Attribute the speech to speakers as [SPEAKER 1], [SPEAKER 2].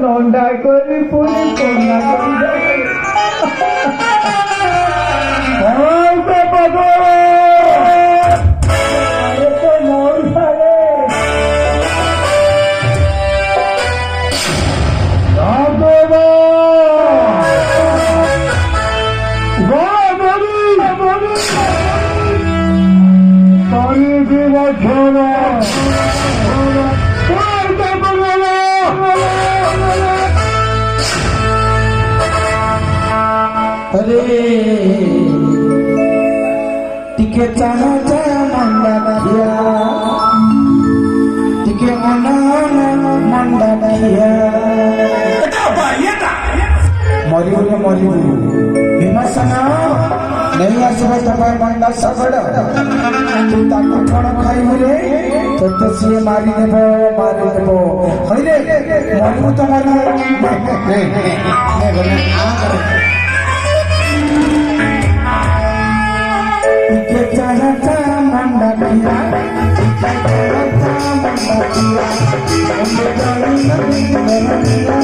[SPEAKER 1] নন্ডা করি পুরি কন্যা
[SPEAKER 2] अरे टिके चाहा चाहा मंडा किया टिके मना मंडा किया मरी भीमासना नहीं आसब तुम मंडा सगड़ तू ताकू कौन खाइबू रे तो सी मारी देव हई रे मरबू तो टिके चाहा चाहा मंडा किया टिके चाहा चाहा मंडा किया